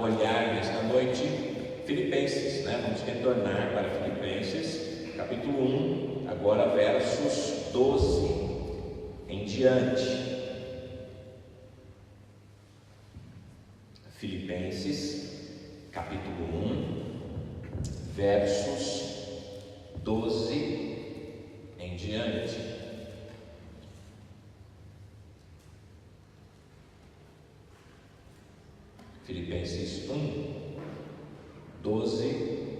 olhar nesta noite Filipenses, né? Vamos retornar para Filipenses, capítulo 1, agora versos 12 em diante. Filipenses, capítulo 1, versos 12 em diante. Filipenses 1, 12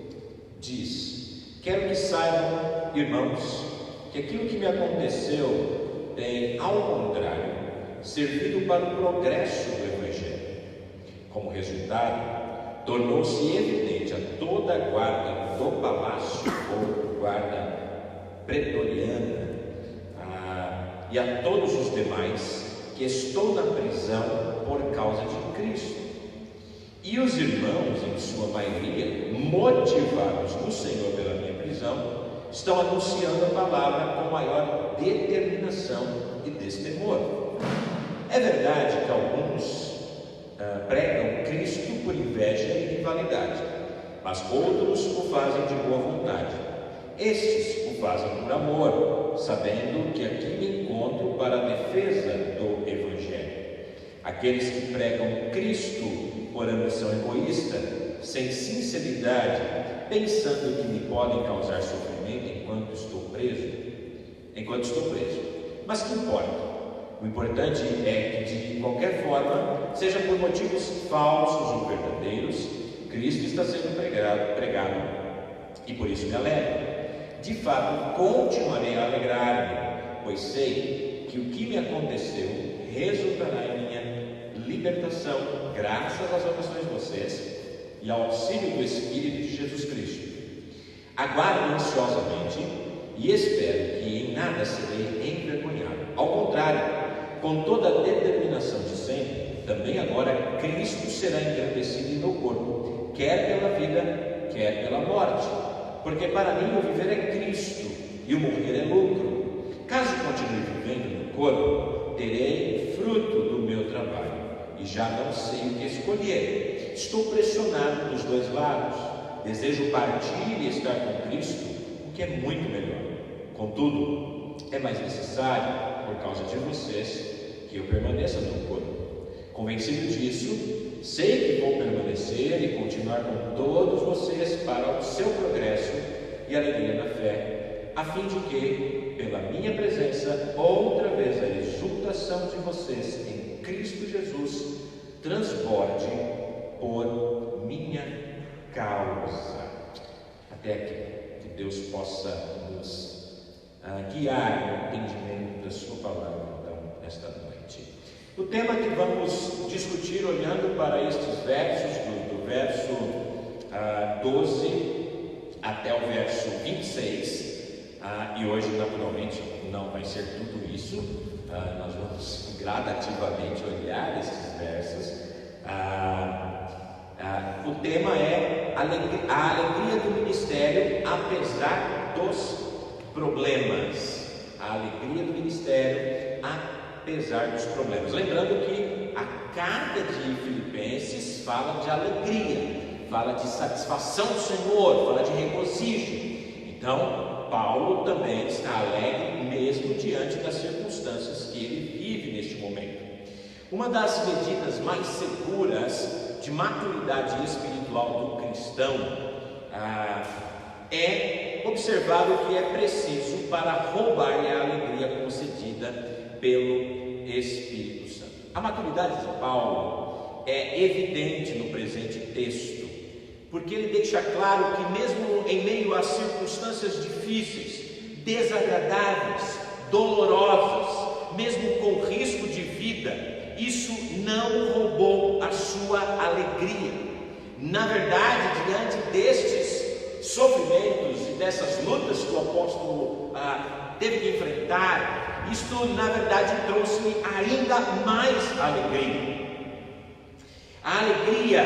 diz: Quero que saibam, irmãos, que aquilo que me aconteceu tem, ao contrário, servido para o progresso do Evangelho. Como resultado, tornou-se evidente a toda a guarda do palácio, ou guarda pretoriana, e a todos os demais, que estou na prisão por causa de Cristo. E os irmãos, em sua maioria, motivados no Senhor pela minha prisão, estão anunciando a palavra com maior determinação e destemor. É verdade que alguns pregam Cristo por inveja e rivalidade, mas outros o fazem de boa vontade. Estes o fazem por amor, sabendo que aqui me encontro para a defesa do Evangelho. Aqueles que pregam Cristo por ambição egoísta, sem sinceridade, pensando que me podem causar sofrimento enquanto estou preso. Mas que importa? O importante é que, de qualquer forma, seja por motivos falsos ou verdadeiros, Cristo está sendo pregado e por isso me alegro. De fato, continuarei a alegrar-me, pois sei que o que me aconteceu resultará em minha libertação, graças às orações de vocês e ao auxílio do Espírito de Jesus Cristo. Aguardo ansiosamente e espero que em nada serei envergonhado. Ao contrário, com toda a determinação de sempre, também agora Cristo será engrandecido em meu corpo, quer pela vida, quer pela morte. Porque para mim o viver é Cristo e o morrer é lucro. Caso continue vivendo no corpo, terei fruto do meu trabalho e já não sei o que escolher. Estou pressionado dos dois lados. Desejo partir e estar com Cristo, o que é muito melhor. Contudo, é mais necessário, por causa de vocês, que eu permaneça no corpo. Convencido disso, sei que vou permanecer e continuar com todos vocês para o seu progresso e alegria na fé, a fim de que, pela minha presença, outra vez a exultação de vocês em Cristo Jesus transborde por minha causa. Até aqui, que Deus possa nos guiar no entendimento da sua palavra, então, nesta noite. O tema que vamos discutir, olhando para estes versos, do verso 12 até o verso 26, e hoje, naturalmente, não vai ser tudo isso, nós vamos gradativamente olhar estes versos. O tema é a alegria do ministério apesar dos problemas. A alegria do ministério apesar dos problemas. Lembrando que a carta de Filipenses fala de alegria, fala de satisfação do Senhor, fala de regozijo. Então, Paulo também está alegre mesmo diante das circunstâncias que ele vive neste momento. Uma das medidas mais seguras de maturidade espiritual do cristão é observar o que é preciso para roubar-lhe a alegria concedida pelo Espírito Santo. A maturidade de Paulo é evidente no presente texto, porque ele deixa claro que mesmo em meio a circunstâncias difíceis, desagradáveis, dolorosas, mesmo com risco de vida, isso não roubou a sua alegria. Na verdade, diante destes sofrimentos e dessas lutas que o apóstolo teve que enfrentar, isto na verdade trouxe-lhe ainda mais alegria. A alegria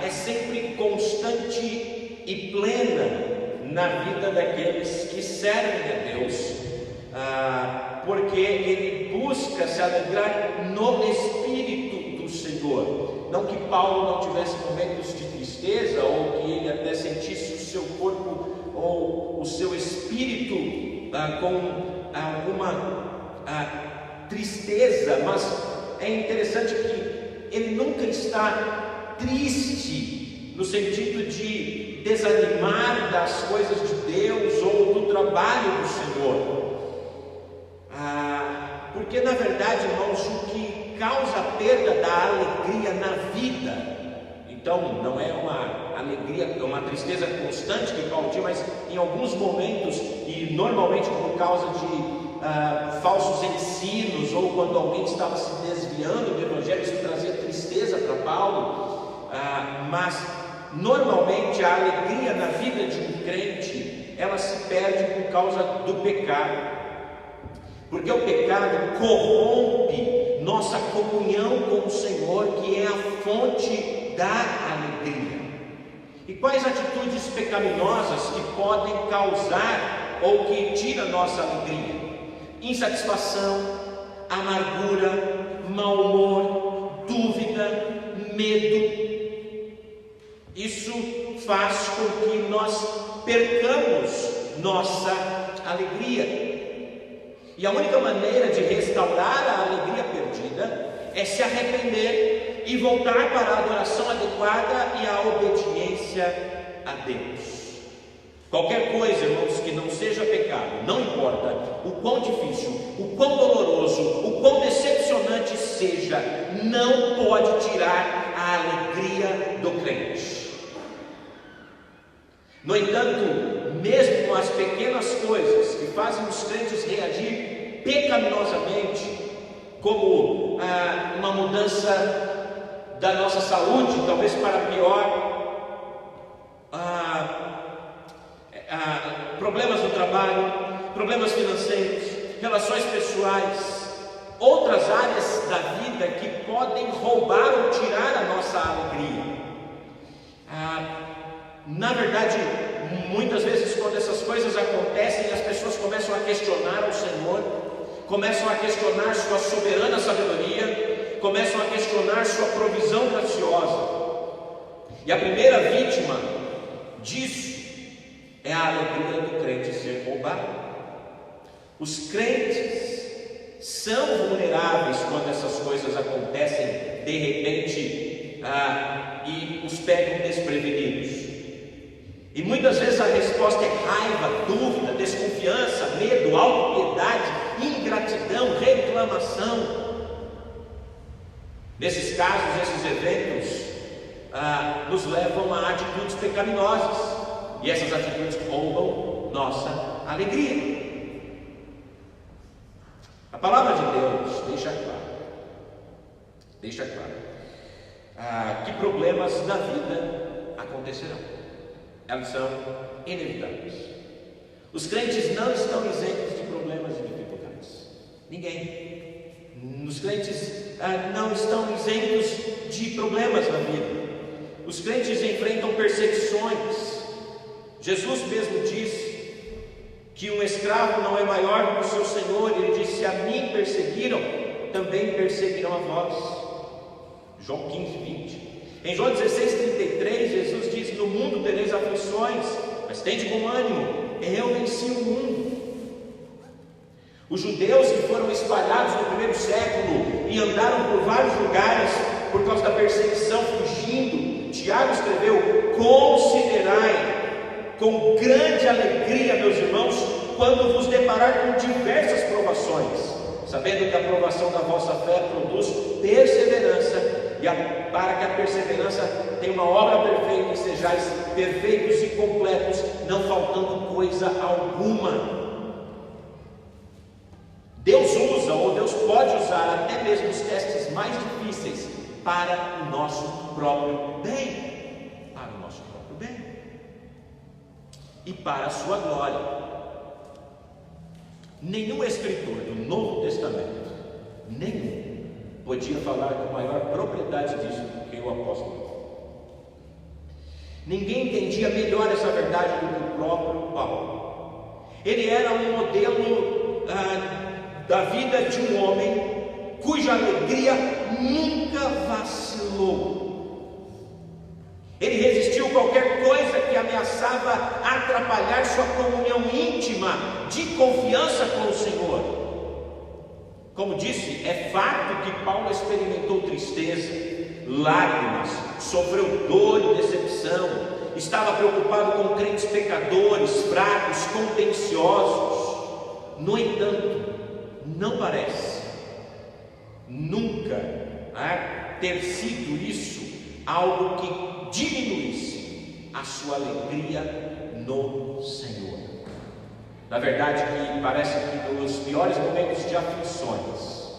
é sempre constante e plena na vida daqueles que servem a Deus, porque ele busca se alegrar no Espírito do Senhor. Não que Paulo não tivesse momentos de tristeza, ou que ele até sentisse o seu corpo ou o seu espírito com alguma tristeza, mas é interessante que ele nunca está triste no sentido de desanimar das coisas de Deus ou do trabalho do Senhor. Porque na verdade, irmãos, o que causa a perda da alegria na vida, então não é uma alegria, uma tristeza constante que causa, mas em alguns momentos, e normalmente por causa de falsos ensinos, ou quando alguém estava se desviando do Evangelho, isso trazia tristeza para Paulo, mas normalmente a alegria na vida de um crente, ela se perde por causa do pecado. Porque o pecado corrompe nossa comunhão com o Senhor, que é a fonte da alegria. E quais atitudes pecaminosas que podem causar ou que tiram nossa alegria? Insatisfação, amargura, mau humor, dúvida, medo. Isso faz com que nós percamos nossa alegria. E a única maneira de restaurar a alegria perdida é se arrepender e voltar para a adoração adequada e a obediência a Deus. Qualquer coisa, irmãos, que não seja pecado, não importa o quão difícil, o quão doloroso, o quão decepcionante seja, não pode tirar a alegria do crente. No entanto, mesmo as pequenas coisas que fazem os crentes reagir pecaminosamente, como uma mudança da nossa saúde, talvez para pior, problemas no trabalho, problemas financeiros, relações pessoais, outras áreas da vida que podem roubar ou tirar a nossa alegria. Na verdade, muitas vezes quando essas coisas acontecem, as pessoas começam a questionar o Senhor, começam a questionar sua soberana sabedoria, começam a questionar sua provisão graciosa. E a primeira vítima disso é a alegria do crente ser roubado. Os crentes são vulneráveis quando essas coisas acontecem de repente e os pegam desprevenidos. E muitas vezes a resposta é raiva, dúvida, desconfiança, medo, autopiedade, ingratidão, reclamação. Nesses casos, esses eventos nos levam a atitudes pecaminosas, e essas atitudes roubam nossa alegria. A palavra de Deus deixa claro que problemas na vida acontecerão. Elas são inevitáveis. Os crentes não estão isentos de problemas e dificuldades. Ninguém. Os crentes não estão isentos de problemas na vida. Os crentes enfrentam perseguições. Jesus mesmo disse que um escravo não é maior do que o seu senhor. Ele disse: se a mim perseguiram, também perseguirão a vós. João 15, 20. Em João 16:33, Jesus diz: no mundo tereis aflições, mas tende bom ânimo, eu venci o mundo. Os judeus que foram espalhados no primeiro século e andaram por vários lugares por causa da perseguição, fugindo, Tiago escreveu: considerai com grande alegria, meus irmãos, quando vos deparar com diversas provações, sabendo que a provação da vossa fé produz perseverança, para que a perseverança tenha uma obra perfeita e sejais perfeitos e completos, não faltando coisa alguma. Deus usa, ou Deus pode usar até mesmo os testes mais difíceis para o nosso próprio bem, e para a sua glória. Nenhum escritor do Novo Testamento, nenhum, podia falar com maior propriedade disso do que o apóstolo Paulo. Ninguém entendia melhor essa verdade do que o próprio Paulo. Ele era um modelo da vida de um homem cuja alegria nunca vacilou. Ele resistiu qualquer coisa que ameaçava atrapalhar sua comunhão íntima de confiança com o Senhor. Como disse, é fato que Paulo experimentou tristeza, lágrimas, sofreu dor e decepção, estava preocupado com crentes pecadores, fracos, contenciosos. No entanto, não parece nunca ter sido isso algo que diminuísse a sua alegria no Senhor. Na verdade, que parece que nos piores momentos de aflições,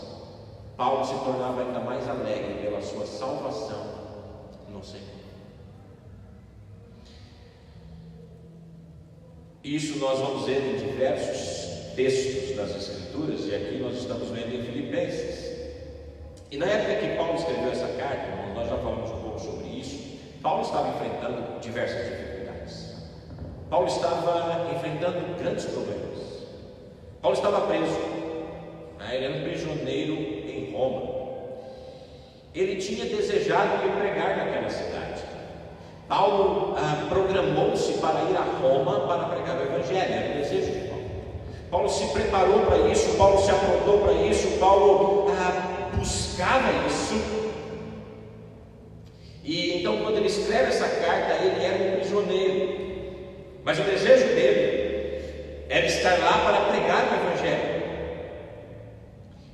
Paulo se tornava ainda mais alegre pela sua salvação no Senhor. Isso nós vamos ver em diversos textos das Escrituras, e aqui nós estamos vendo em Filipenses. E na época que Paulo escreveu essa carta, nós já falamos um pouco sobre isso, Paulo estava enfrentando diversas dificuldades. Paulo estava enfrentando grandes problemas. Paulo estava preso, ele era um prisioneiro em Roma. Ele tinha desejado ir pregar naquela cidade. Paulo programou-se para ir a Roma para pregar o Evangelho, era o desejo de Paulo. Paulo se preparou para isso, Paulo se aprontou para isso, Paulo buscava isso. E então, quando ele escreve essa carta, ele era um prisioneiro, mas o desejo dele era estar lá para pregar o Evangelho.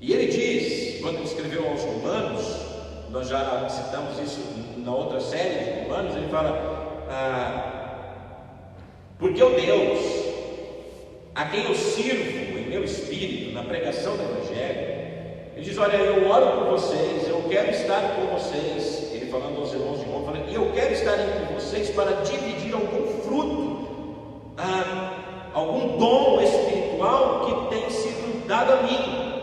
E ele diz, quando ele escreveu aos Romanos, nós já citamos isso na outra série de Romanos, ele fala: porque o Deus a quem eu sirvo em meu espírito, na pregação do Evangelho, ele diz: olha, eu oro por vocês, eu quero estar com vocês. Ele falando aos irmãos de Roma, e eu quero estar entre vocês para dividir algum fruto, algum dom espiritual que tem sido dado a mim.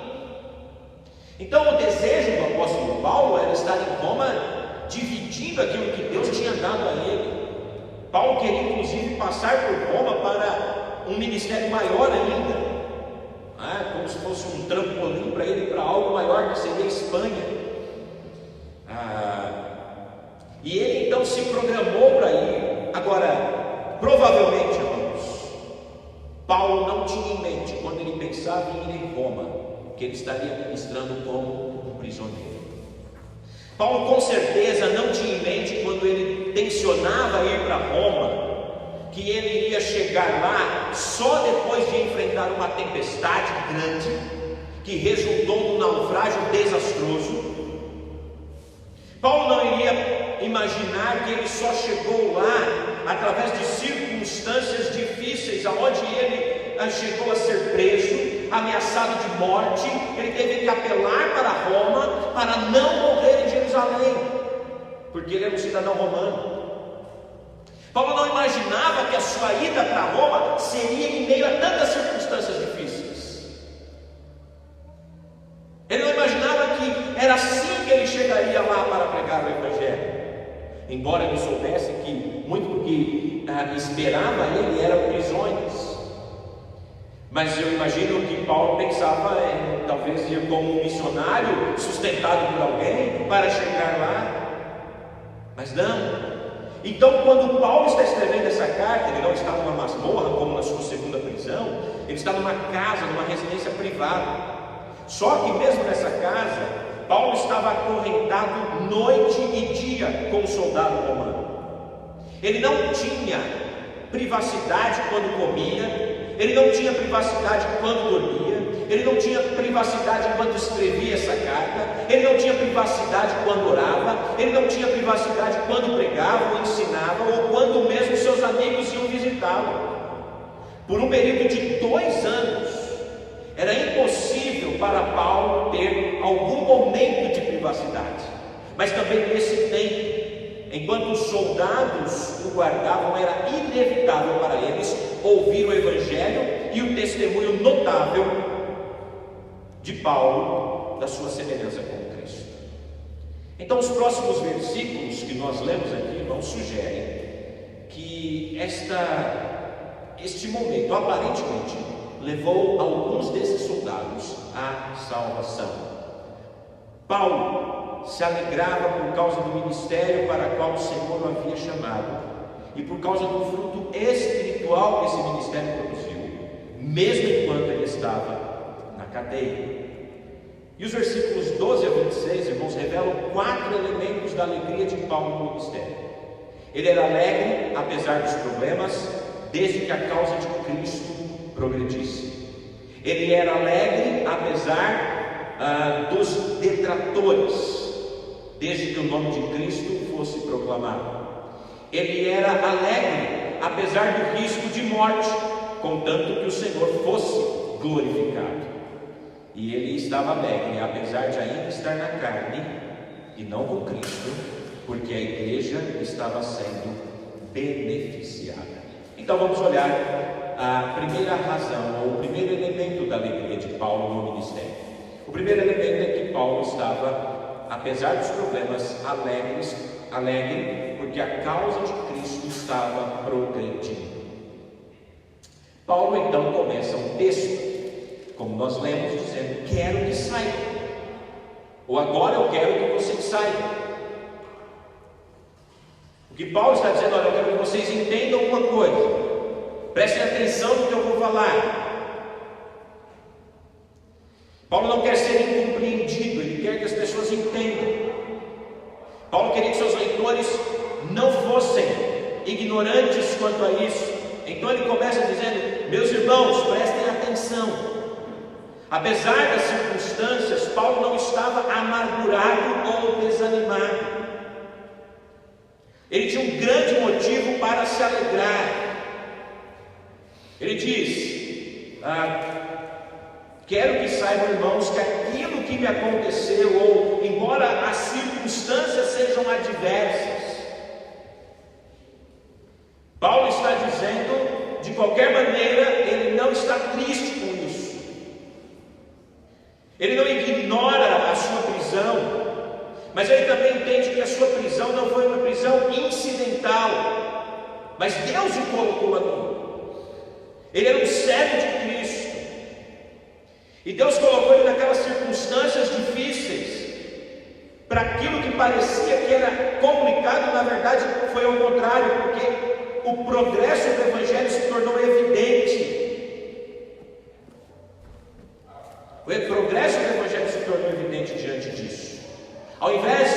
Então o desejo do apóstolo Paulo era estar em Roma dividindo aquilo que Deus tinha dado a ele. Paulo queria inclusive passar por Roma para um ministério maior ainda, como se fosse um trampolim para ele para algo maior, que seria a Espanha. E ele então se programou para ir. Agora, provavelmente, irmãos, Paulo não tinha em mente, quando ele pensava em ir em Roma, que ele estaria ministrando como um prisioneiro. Paulo com certeza não tinha em mente, quando ele tensionava ir para Roma, que ele iria chegar lá só depois de enfrentar uma tempestade grande, que resultou num naufrágio desastroso. Paulo não iria imaginar que ele só chegou lá através de circunstâncias difíceis, aonde ele chegou a ser preso, ameaçado de morte. Ele teve que apelar para Roma para não morrer em Jerusalém, porque ele era um cidadão romano. Paulo não imaginava que a sua ida para Roma seria em meio a tantas circunstâncias difíceis. Ele não imaginava que era assim que ele chegaria lá para pregar o Evangelho. Embora ele soubesse que muito do que esperava ele eram prisões. Mas eu imagino que Paulo pensava em talvez ir como um missionário sustentado por alguém para chegar lá. Mas não. Então, quando Paulo está escrevendo essa carta, ele não está numa masmorra como na sua segunda prisão, ele está numa casa, numa residência privada. Só que mesmo nessa casa, Paulo estava acorrentado noite e dia com o soldado romano. Ele não tinha privacidade quando comia, ele não tinha privacidade quando dormia, ele não tinha privacidade quando escrevia essa carta, ele não tinha privacidade quando orava, ele não tinha privacidade quando pregava ou ensinava, ou quando mesmo seus amigos iam visitá-lo. Por um período de 2 anos, era impossível para Paulo ter algum momento de privacidade. Mas também nesse tempo, enquanto os soldados o guardavam, era inevitável para eles ouvir o Evangelho e o testemunho notável de Paulo da sua semelhança com Cristo. Então os próximos versículos que nós lemos aqui, irmãos, sugerem que este momento aparentemente levou alguns desses soldados à salvação. Paulo se alegrava por causa do ministério para o qual o Senhor o havia chamado e por causa do fruto espiritual que esse ministério produziu, mesmo enquanto ele estava na cadeia. E os versículos 12 a 26, irmãos, revelam 4 elementos da alegria de Paulo no ministério. Ele era alegre apesar dos problemas, desde que a causa de Cristo progredisse. Ele era alegre apesar dos detratores, desde que o nome de Cristo fosse proclamado. Ele era alegre apesar do risco de morte, contanto que o Senhor fosse glorificado. E ele estava alegre apesar de ainda estar na carne e não com Cristo, porque a igreja estava sendo beneficiada. Então vamos olhar a primeira razão, ou o primeiro elemento da alegria de Paulo no ministério. O primeiro elemento é que Paulo estava, apesar dos problemas, alegre, porque a causa de Cristo estava progredindo. Paulo então começa um texto, como nós lemos, dizendo: quero que saibam, ou agora eu quero que vocês saibam. O que Paulo está dizendo: olha, eu quero que vocês entendam uma coisa, prestem atenção no que eu vou falar. Paulo não quer ser incompreendido, ele quer que as pessoas entendam. Paulo queria que seus leitores não fossem ignorantes quanto a isso. Então ele começa dizendo: meus irmãos, prestem atenção. Apesar das circunstâncias, Paulo não estava amargurado ou desanimado. Ele tinha um grande motivo para se alegrar. Ele diz: quero que saibam, irmãos, que aquilo que me aconteceu, ou embora as circunstâncias sejam adversas, Paulo está dizendo, de qualquer maneira, ele não está triste com isso. Ele não ignora a sua prisão, mas ele também entende que a sua prisão não foi uma prisão incidental, mas Deus o colocou ali. Ele era um servo de Cristo, e Deus colocou ele naquelas circunstâncias difíceis, para aquilo que parecia que era complicado, na verdade foi ao contrário, porque o progresso do Evangelho se tornou evidente. O progresso do Evangelho se tornou evidente diante disso. Ao invés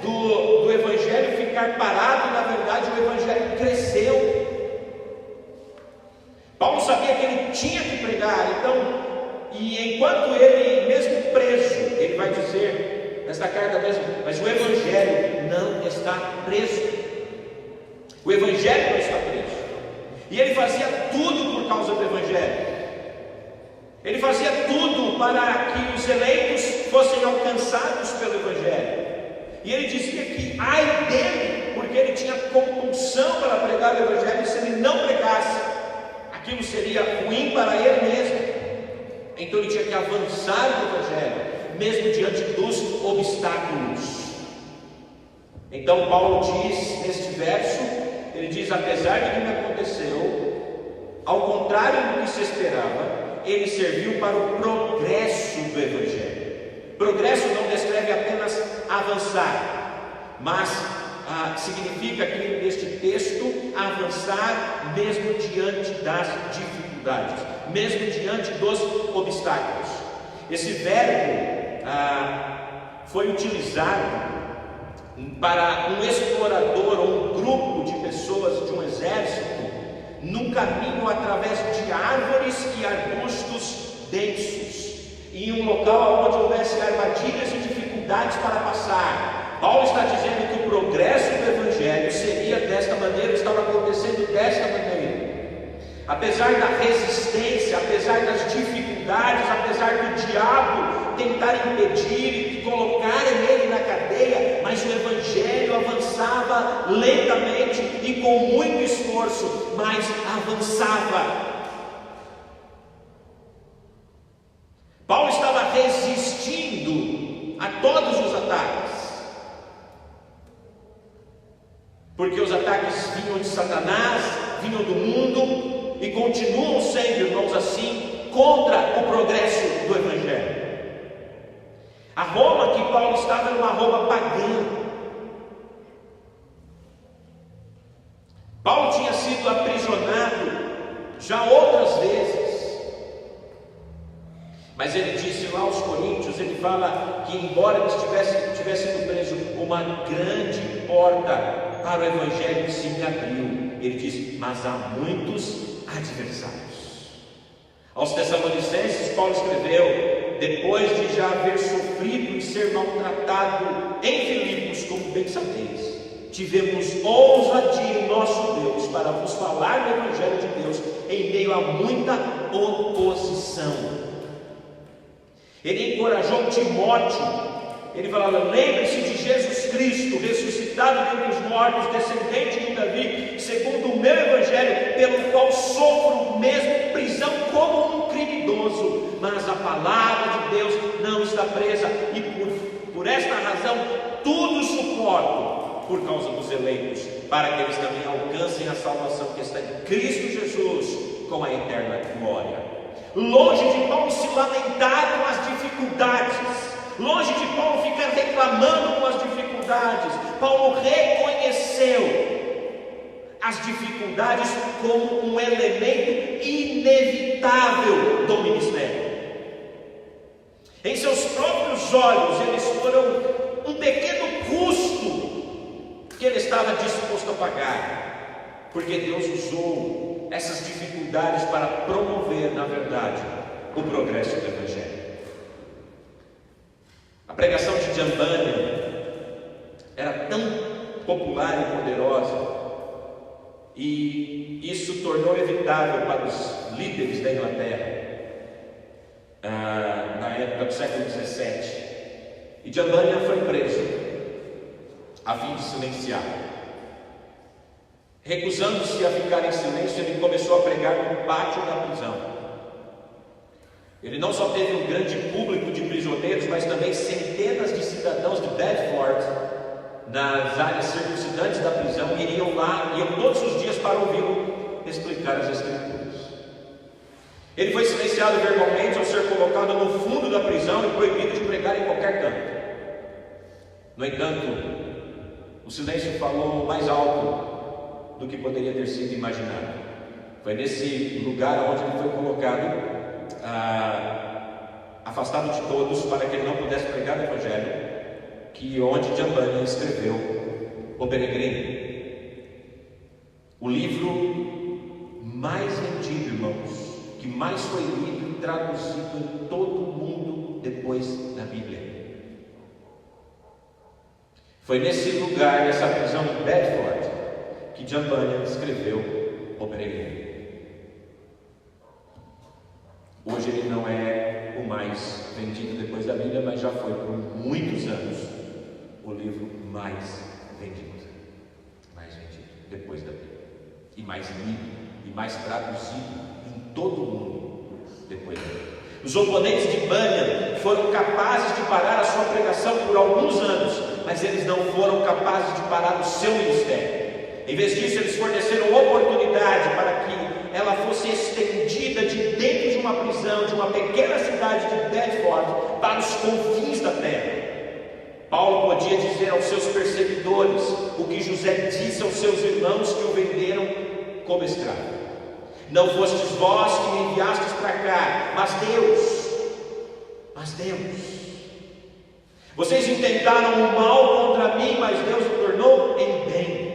do Evangelho ficar parado, na verdade o Evangelho cresceu. Paulo sabia que ele tinha que pregar, então, e enquanto ele, mesmo preso, ele vai dizer nesta carta mesmo: mas o Evangelho não está preso. O Evangelho não está preso. E ele fazia tudo por causa do Evangelho. Ele fazia tudo para que os eleitos fossem alcançados pelo Evangelho. E ele dizia que ai dele, porque ele tinha compulsão para pregar o Evangelho, e se ele não pregasse, aquilo seria ruim para ele mesmo. Então ele tinha que avançar no Evangelho, mesmo diante dos obstáculos. Então Paulo diz neste verso, ele diz: apesar do que me aconteceu, ao contrário do que se esperava, ele serviu para o progresso do Evangelho. Progresso não descreve apenas avançar, mas significa aqui neste texto avançar mesmo diante das dificuldades, mesmo diante dos obstáculos. Esse verbo foi utilizado para um explorador ou um grupo de pessoas de um exército num caminho através de árvores e arbustos densos, em um local onde houvesse armadilhas e dificuldades para passar. Paulo está dizendo que o progresso do Evangelho seria desta maneira, estava acontecendo desta maneira. Apesar da resistência, apesar das dificuldades, apesar do diabo tentar impedir e colocar ele na cadeia, mas o Evangelho avançava lentamente e com muito esforço, mas avançava. Paulo estava resistindo a todos os ataques, porque os ataques vinham de Satanás, vinham do mundo e continuam sendo, irmãos, assim, contra o progresso do Evangelho. A Roma, que que Paulo estava era uma roupa pagã. Paulo tinha sido aprisionado já outras vezes, mas ele disse lá aos Coríntios, ele fala que embora ele tivesse sido preso, uma grande porta para o Evangelho se me abriu. Ele diz, mas há muitos adversários. Aos Tessalonicenses, Paulo escreveu, depois de já haver sofrido e ser maltratado em Filipos, como bem sabeis, tivemos ousadia em nosso Deus para vos falar do Evangelho de Deus em meio a muita oposição. Ele encorajou Timóteo. Ele falava, lembre-se de Jesus Cristo, ressuscitado dentre os mortos, descendente de Davi, segundo o meu Evangelho, pelo qual sofro mesmo prisão como um criminoso, mas a palavra de Deus não está presa, e por esta razão tudo suporto, por causa dos eleitos, para que eles também alcancem a salvação que está em Cristo Jesus, com a eterna glória. Longe de Paulo se lamentar com as dificuldades, longe de Paulo ficar reclamando com as dificuldades, Paulo reconheceu as dificuldades como um elemento inevitável do ministério. Em seus próprios olhos, eles foram um pequeno custo que ele estava disposto a pagar, porque Deus usou essas dificuldades para promover, na verdade, o progresso do Evangelho. A pregação de John Bunyan era tão popular e poderosa, e isso tornou evitável para os líderes da Inglaterra, na época do século XVII. E John Bunyan foi preso a fim de silenciar. Recusando-se a ficar em silêncio, ele começou a pregar no pátio da prisão. Ele não só teve um grande público de prisioneiros, mas também centenas de cidadãos de Bedford, nas áreas circundantes da prisão, iam todos os dias para ouvi-lo explicar as Escrituras. Ele foi silenciado verbalmente ao ser colocado no fundo da prisão e proibido de pregar em qualquer canto. No entanto, o silêncio falou mais alto do que poderia ter sido imaginado. Foi nesse lugar onde ele foi colocado, afastado de todos, para que ele não pudesse pregar o Evangelho, que onde John Bunyan escreveu O Peregrino, o livro mais vendido, irmãos, que mais foi lido e traduzido em todo o mundo depois da Bíblia. Foi nesse lugar, nessa prisão de Bedford, que John Bunyan escreveu O Peregrino. Hoje ele não é o mais vendido depois da Bíblia, mas já foi por muitos anos o livro mais vendido depois da Bíblia, e mais lido, e mais traduzido em todo o mundo depois da Bíblia. Os oponentes de Bunyan foram capazes de parar a sua pregação por alguns anos, mas eles não foram capazes de parar o seu ministério. Em vez disso, eles forneceram oportunidade para que ela fosse estendida de dentro de uma prisão, de uma pequena cidade de Bedford, para os confins da terra. Paulo podia dizer aos seus perseguidores o que José disse aos seus irmãos que o venderam como escravo: não fostes vós que me enviastes para cá, mas Deus. Vocês intentaram o mal contra mim, mas Deus o tornou em bem.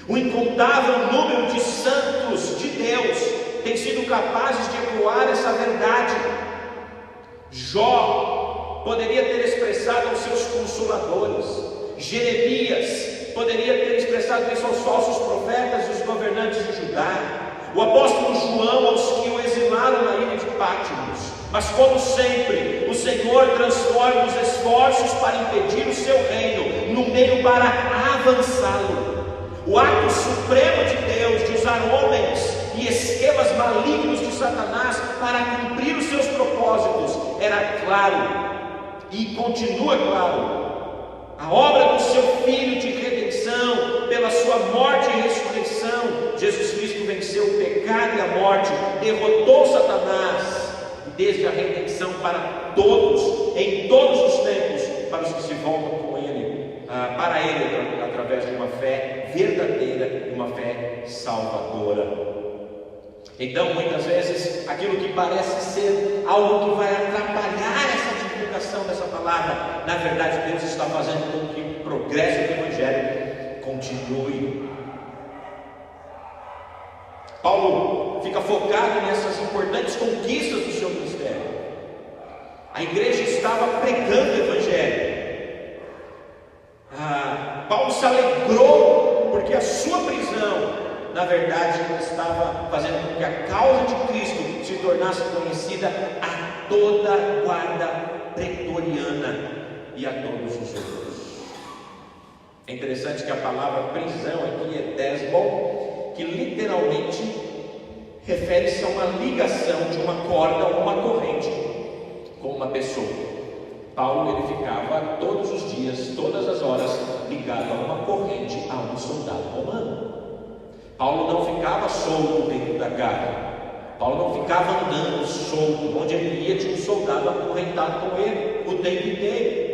O incontável número de santos de Deus tem sido capazes de ecoar essa verdade. Jó poderia ter expressado aos seus consoladores, Jeremias poderia ter expressado isso aos falsos profetas e os governantes de Judá, o apóstolo João aos que o exilaram na ilha de Patmos. Mas como sempre, o Senhor transforma os esforços para impedir o seu reino no meio para avançá-lo. O ato supremo de Deus de usar homens e esquemas malignos de Satanás para cumprir os seus propósitos era claro e continua claro. A obra do seu Filho de redenção, pela sua morte e ressurreição, Jesus Cristo venceu o pecado e a morte, derrotou Satanás, e desde a redenção para todos, em todos os tempos, para os que se voltam com Ele, para Ele, através de uma fé verdadeira e uma fé salvadora. Então, muitas vezes, aquilo que parece ser algo que vai atrapalhar essa divulgação dessa palavra, na verdade, Deus está fazendo com que o progresso do Evangelho continue. Paulo fica focado nessas importantes conquistas do seu ministério. A igreja estava pregando o Evangelho. Paulo se alegrou porque a sua prisão, na verdade, estava fazendo com que a causa de Cristo se tornasse conhecida a toda a guarda pretoriana e a todos os outros. É interessante que a palavra prisão aqui é desmon, que literalmente refere-se a uma ligação de uma corda ou uma corrente com uma pessoa. Paulo ele ficava todos os dias, todas as horas, ligado a uma corrente a um soldado romano. Paulo não ficava solto dentro da casa. Paulo não ficava andando solto. Onde ele ia tinha um soldado acorrentado com ele o tempo inteiro.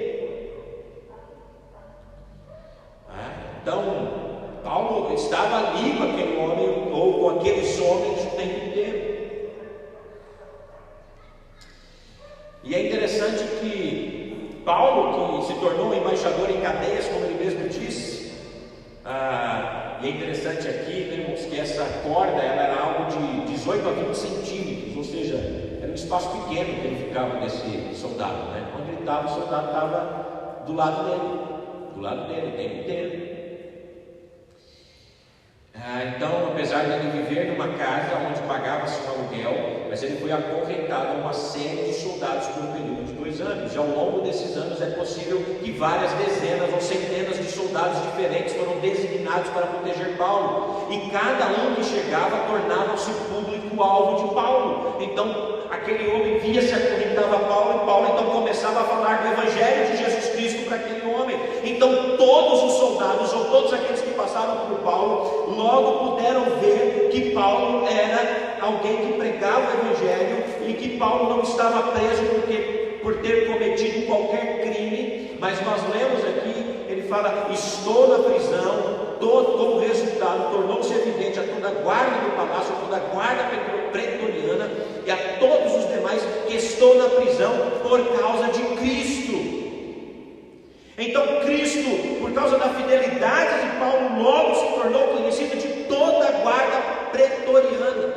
Então, Paulo estava ali com aquele homem ou com aqueles homens o tempo inteiro. E é interessante que Paulo, que se tornou um embaixador em cadeias, como ele mesmo disse, e é interessante aqui, irmãos, que essa corda ela era algo de 18 a 20 centímetros, ou seja, era um espaço pequeno que ele ficava nesse soldado, né? Onde ele estava, o soldado estava do lado dele o tempo inteiro. Então, apesar de ele viver numa casa onde pagava-se um aluguel, mas ele foi acorrentado a uma série de soldados por um período de 2 anos. E ao longo desses anos é possível que várias dezenas ou centenas de soldados diferentes foram designados para proteger Paulo. E cada um que chegava tornava-se público-alvo de Paulo. Então, aquele homem via se acorrentava a Paulo, e Paulo então começava a falar do Evangelho de Jesus Cristo para aquele homem. Então, todos os soldados ou todos aqueles que passaram por Paulo logo puderam ver que Paulo era alguém que pregava o Evangelho e que Paulo não estava preso por ter cometido qualquer crime. Mas nós lemos aqui, ele fala: estou na prisão. Como resultado, tornou-se evidente a toda a guarda do palácio, a toda a guarda pretoriana e a todos os demais que estou na prisão por causa de Cristo. Então Cristo, por causa da fidelidade de Paulo, logo se tornou conhecido de toda a guarda pretoriana.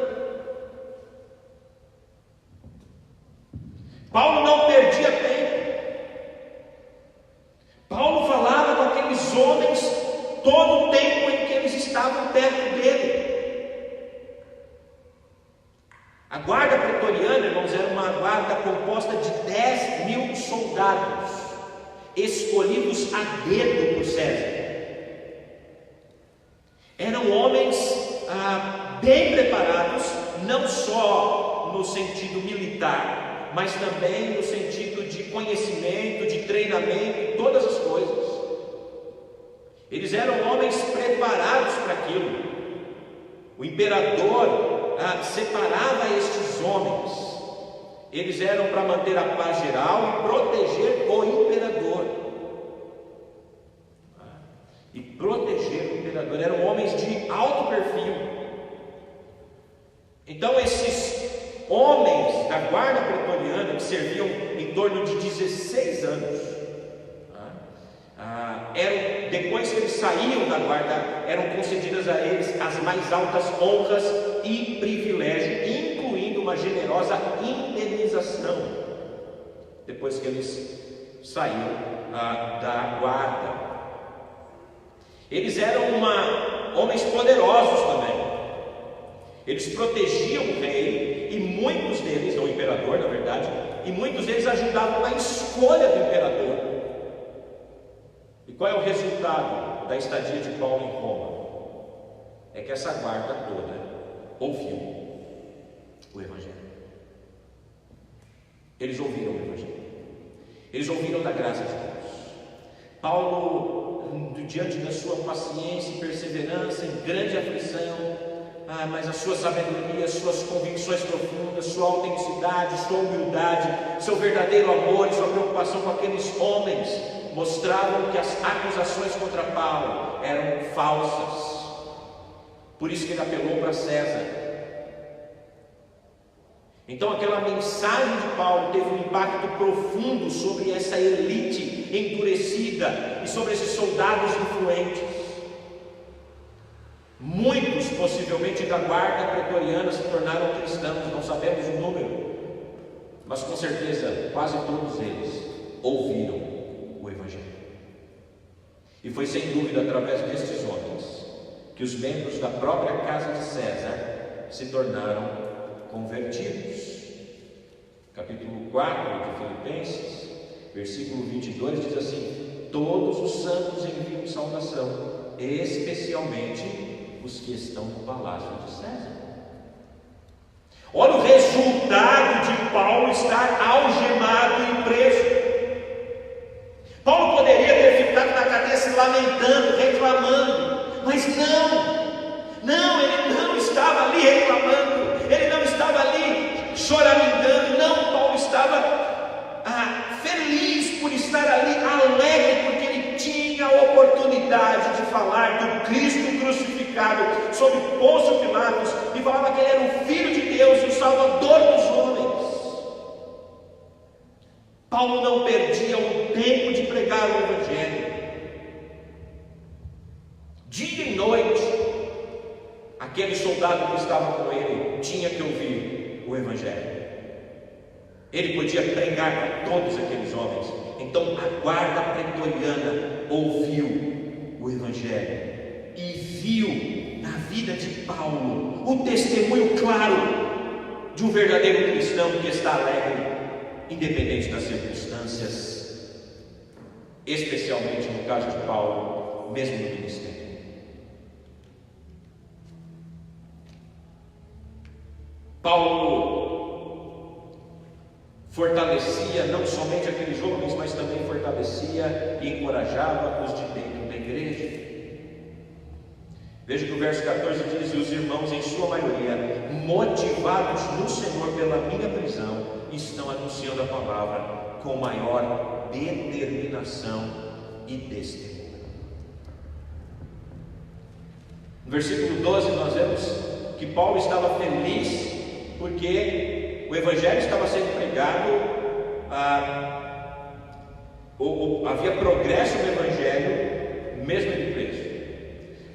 Paulo não perdia tempo. Paulo falava com aqueles homens todo o tempo em que eles estavam perto dele. A guarda pretoriana, irmãos, era uma guarda composta de 10.000 soldados, escolhidos a dedo por César. Eram homens bem preparados, não só no sentido militar, mas também no sentido de conhecimento, de treinamento, todas as coisas. Eles eram homens preparados para aquilo. O imperador separava estes homens. Eles eram para manter a paz geral e proteger o imperador. Eram homens de alto perfil. Então esses homens da guarda pretoriana, que serviam em torno de 16 anos, depois que eles saíam da guarda, eram concedidas a eles as mais altas honras e privilégios, incluindo uma generosa indenização, depois que eles saíam da guarda. Eles eram homens poderosos também. Eles protegiam o rei, e muitos deles, o imperador na verdade, e muitos deles ajudavam na escolha do imperador. E qual é o resultado da estadia de Paulo em Roma? É que essa guarda toda ouviu o Evangelho. Eles ouviram o Evangelho. Eles ouviram da graça de Deus. Paulo, diante da sua paciência e perseverança em grande aflição, mas a sua sabedoria, suas convicções profundas, sua autenticidade, sua humildade, seu verdadeiro amor e sua preocupação com aqueles homens mostravam que as acusações contra Paulo eram falsas. Por isso que ele apelou para César. Então aquela mensagem de Paulo teve um impacto profundo sobre essa elite endurecida e sobre esses soldados influentes. Muitos, possivelmente da guarda pretoriana, se tornaram cristãos, não sabemos o número, mas com certeza quase todos eles ouviram o Evangelho. E foi sem dúvida através destes homens que os membros da própria casa de César se tornaram convertidos. Capítulo 4 de Filipenses, versículo 22 diz assim: todos os santos enviam saudação, especialmente os que estão no palácio de César. Olha o resultado de Paulo estar algemado e preso. Paulo poderia ter ficado na cadeia se lamentando, reclamando, mas não, ele não estava ali reclamando, ele não estava ali choramingando, não, Paulo estava feliz por estar ali, alegre, porque ele tinha a oportunidade de falar do Cristo crucificado sob Pôncio Pilatos, e falava que ele era o Filho de Deus e o Salvador dos homens. Paulo não perdia o tempo de pregar o Evangelho. Dia e noite, aquele soldado que estava com ele tinha que ouvir o Evangelho. Ele podia pregar para todos aqueles homens. Então a guarda pretoriana ouviu o Evangelho e viu na vida de Paulo o testemunho claro de um verdadeiro cristão que está alegre, independente das circunstâncias, especialmente no caso de Paulo, mesmo no ministério. Paulo fortalecia não somente aqueles homens, mas também fortalecia e encorajava os de dentro da igreja. Veja que o verso 14 diz: e os irmãos, em sua maioria, motivados no Senhor pela minha prisão, estão anunciando a palavra com maior determinação e testemunho. No versículo 12 nós vemos que Paulo estava feliz porque o Evangelho estava sendo pregado, havia progresso no Evangelho, mesmo ele preso.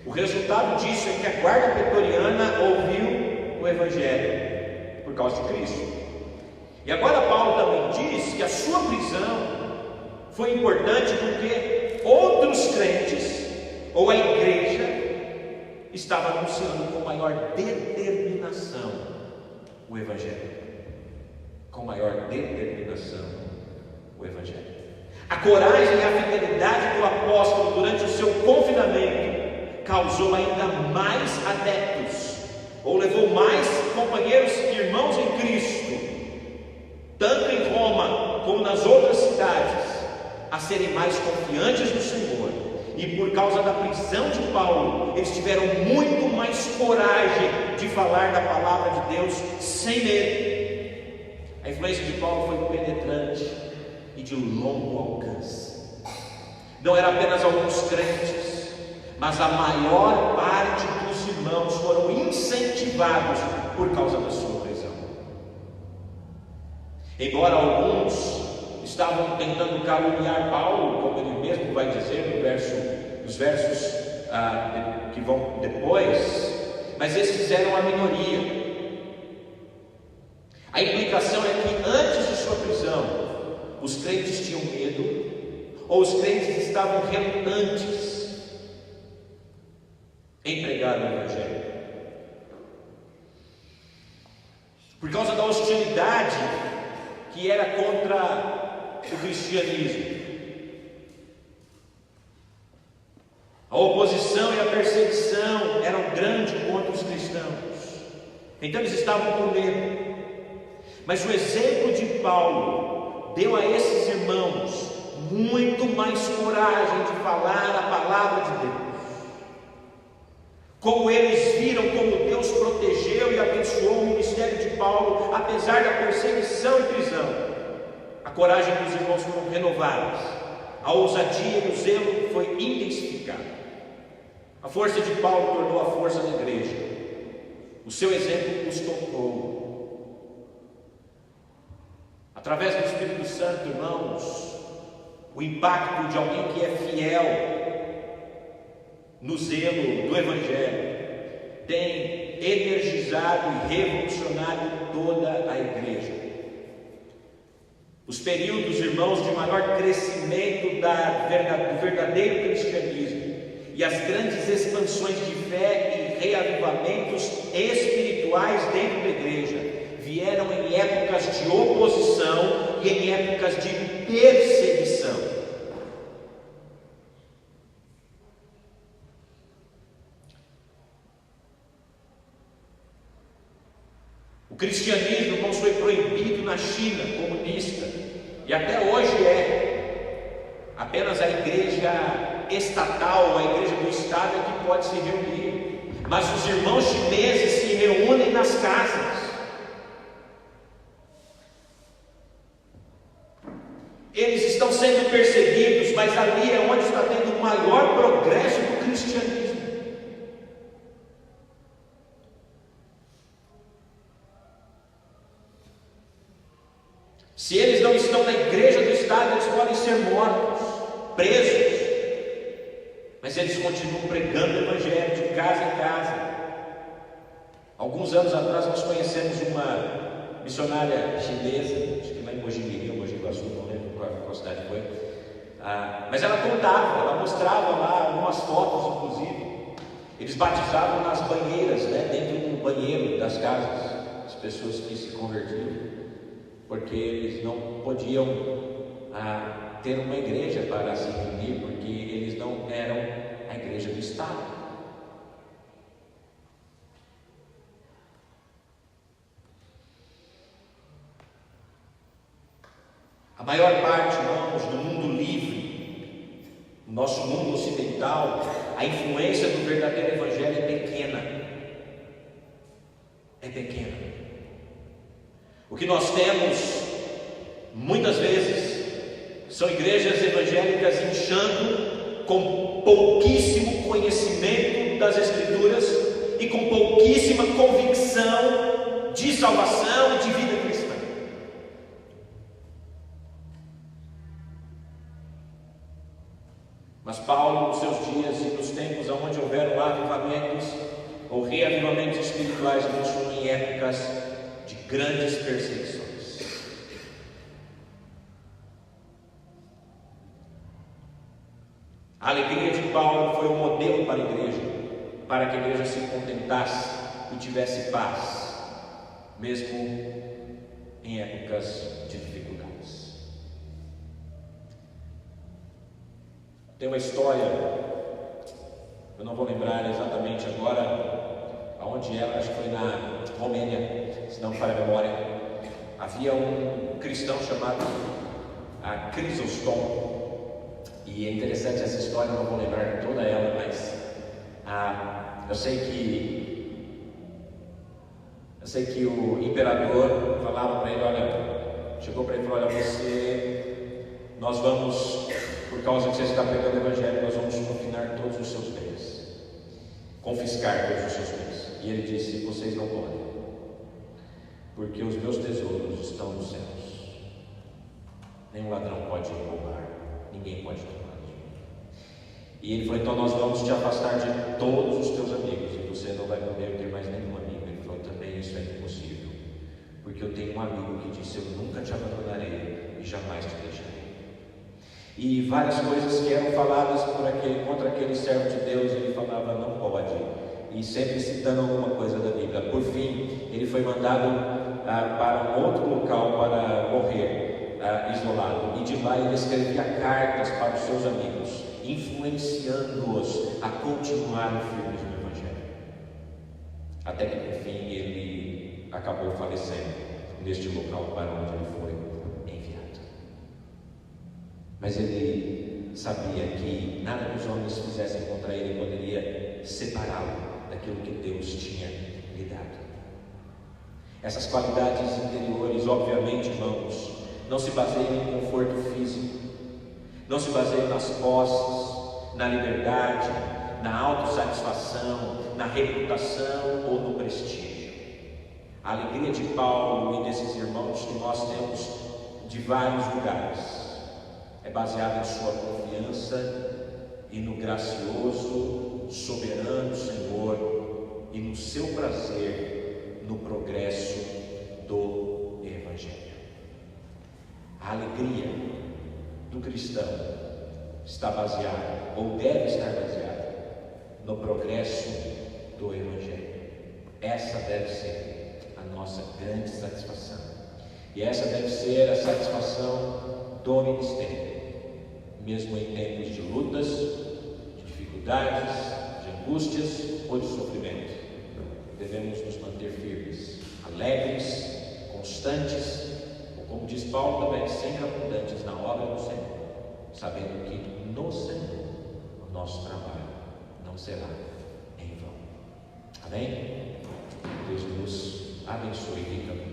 O resultado disso é que a guarda pretoriana ouviu o Evangelho por causa de Cristo. E agora Paulo também diz que a sua prisão foi importante porque outros crentes, ou a igreja, estava anunciando com maior determinação o Evangelho. Com maior determinação o Evangelho. A coragem e a fidelidade do apóstolo durante o seu confinamento causou ainda mais adeptos, ou levou mais companheiros e irmãos em Cristo, tanto em Roma como nas outras cidades, a serem mais confiantes no Senhor. E por causa da prisão de Paulo, eles tiveram muito mais coragem de falar da palavra de Deus sem medo. A influência de Paulo foi penetrante e de longo alcance. Não era apenas alguns crentes, mas a maior parte dos irmãos foram incentivados por causa da sua prisão. Embora alguns estavam tentando caluniar Paulo, como ele mesmo vai dizer nos versos que vão depois, mas esses eram a minoria. A implicação é que antes de sua prisão, os crentes tinham medo, ou os crentes estavam relutantes em pregar o Evangelho, por causa da hostilidade que era contra o cristianismo. A oposição e a perseguição eram grandes contra os cristãos, então eles estavam com medo. Mas o exemplo de Paulo deu a esses irmãos muito mais coragem de falar a palavra de Deus. Como eles viram como Deus protegeu e abençoou o ministério de Paulo, apesar da perseguição e prisão. A coragem dos irmãos foram renovadas, a ousadia e o zelo foi intensificado. A força de Paulo tornou a força da igreja. O seu exemplo os tocou. Através do Espírito Santo, irmãos, o impacto de alguém que é fiel no zelo do Evangelho tem energizado e revolucionado toda a igreja. Os períodos, irmãos, de maior crescimento do verdadeiro cristianismo e as grandes expansões de fé e reavivamentos espirituais dentro da igreja vieram em épocas de oposição e em épocas de perseguição. O cristianismo, irmãos, foi proibido na China comunista e até hoje é. Apenas a igreja estatal, a igreja do Estado é que pode se reunir, mas os irmãos chineses se reúnem nas casas. Eles estão sendo perseguidos, mas ali é onde está tendo o maior progresso do cristianismo. Se eles não estão na igreja do Estado, eles podem ser mortos, presos, mas eles continuam pregando o Evangelho de casa em casa. Alguns anos atrás nós conhecemos uma missionária chinesa, acho que lá em Mogi Guaçu, não lembro qual cidade foi, mas ela contava, ela mostrava lá algumas fotos, inclusive. Eles batizavam nas banheiras, dentro do banheiro das casas, as pessoas que se convertiam, porque eles não podiam ter uma igreja para se reunir, porque eles não eram a igreja do Estado. A maior parte, irmãos, do mundo livre, no nosso mundo ocidental, a influência do verdadeiro Evangelho é pequena. É pequena. O que nós temos, muitas vezes, são igrejas evangélicas inchando com pouquíssimo conhecimento das Escrituras e com pouquíssima convicção de salvação e de vida cristã. Mas Paulo, nos seus dias e nos tempos onde houveram avivamentos ou reavivamentos espirituais, nos foram em épocas de grandes perseguições. A alegria de Paulo foi um modelo para a igreja, para que a igreja se contentasse e tivesse paz, mesmo em épocas de dificuldades. Tem uma história, eu não vou lembrar exatamente agora aonde era, acho que foi na Romênia, se não me falha a memória. Havia um cristão chamado Crisóstomo. E é interessante essa história, não vou lembrar toda ela, mas eu sei que o imperador falava para ele, chegou para ele e falou: olha, nós vamos, por causa que você está pregando o Evangelho, nós vamos confinar todos os seus bens, confiscar todos os seus bens. E ele disse: vocês não podem, porque os meus tesouros estão nos céus. Nenhum ladrão pode roubar, ninguém pode tomar. E ele falou: então nós vamos te afastar de todos os teus amigos, e você não vai poder ter mais nenhum amigo. Ele falou: também isso é impossível, porque eu tenho um amigo que disse: eu nunca te abandonarei e jamais te deixarei. E várias coisas que eram faladas contra aquele servo de Deus, ele falava: não pode, e sempre citando alguma coisa da Bíblia. Por fim, ele foi mandado para um outro local para morrer, isolado, e de lá ele escrevia cartas para os seus amigos, influenciando-os a continuar firmes no Evangelho, até que por fim ele acabou falecendo neste local para onde ele foi enviado. Mas ele sabia que nada que os homens fizessem contra ele poderia separá-lo daquilo que Deus tinha lidado. Essas qualidades interiores, obviamente, irmãos, não se baseiam em conforto físico, não se baseiam nas posses, na liberdade, na autossatisfação, na reputação ou no prestígio. A alegria de Paulo e desses irmãos que nós temos de vários lugares é baseada em sua confiança e no gracioso, soberano Senhor e no seu prazer no progresso do Evangelho. A alegria do cristão está baseada, ou deve estar baseada, no progresso do Evangelho. Essa deve ser a nossa grande satisfação. E essa deve ser a satisfação do ministério, mesmo em tempos de lutas, de dificuldades, de angústias ou de sofrimento. Devemos nos manter firmes, alegres, constantes, ou como diz Paulo também, sempre abundantes na obra do Senhor, sabendo que no Senhor o nosso trabalho não será em vão. Amém? Deus nos abençoe e fica